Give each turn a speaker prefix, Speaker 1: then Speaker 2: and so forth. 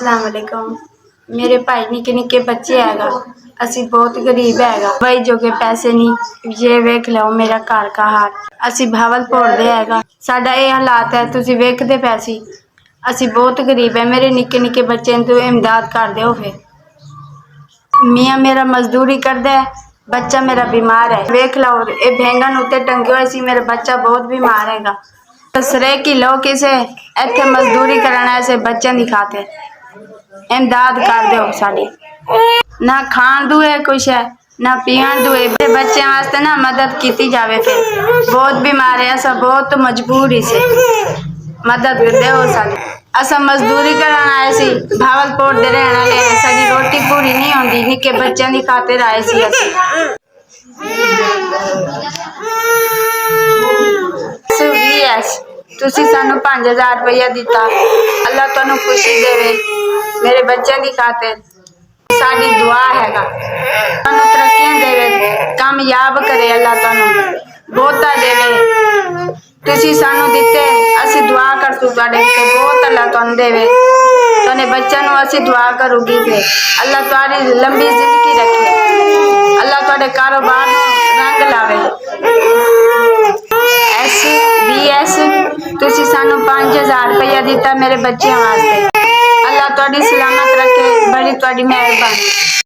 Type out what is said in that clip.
Speaker 1: अस्सलाम वालेकुम। मेरे भाई निके निके बच्चे हैगा, असी बहुत गरीब हैगा, भाई जोगे पैसे नहीं। ये वेख लो मेरा घर का हाल, असी भावलपुर दे हैगा, साडा ये हालात है, तुसी वेखदे पए सी। असी बहुत गरीब है, मेरे निके निके बच्चे तू इमदाद कर दो फिर। मियाँ मेरा मजदूरी करदा है, बच्चा मेरा बीमार है। वेख लो ये बैंगन उत्ते टंगे हुए सी, मेरा बच्चा बहुत बीमार हैगा। सरे किलो किसे इत्थे मजदूरी करना ऐसे बच्चों की खातिर इमदाद कर दो साडी। ना खान दुए कुछ है ना पीन दुए, बच्चों वास्ते ना मदद की जावे। फिर बहुत बीमार है, असा बहुत मजबूर ही से मदद दो साडी। असा मजदूरी करन आए सी, भावलपुर दे रहने वाले हैं, साडी रोटी पूरी नहीं होंदी, निके बच्चों की खातिर आए सी असी। तुसी सानू 5000 रुपया दिता, अल्लाह तुहानू खुशी देवे मेरे बच्चों की खातिर। साडी दुआ हैगा तुहानू तरक्कियां देवे, कामयाब करे अल्लाह तुहानू बहुता देवे। तुसी सानू दिते, असी दुआ करसू तुहाडे ते बहुत अल्लाह तुहानू देवे। तुहाडे बच्चों नू असी दुआ करूगी फिर अल्लाह तुहाडी लंबी जिंदगी रखे, अल्लाह तुहाडे कारोबार नू रंग लावे। तुसी सानू 5000 रुपया दिता मेरे बच्चों वास्ते, अल्लाह तुहाडी सलामत रखे, बड़ी तुहाडी मेहरबानी।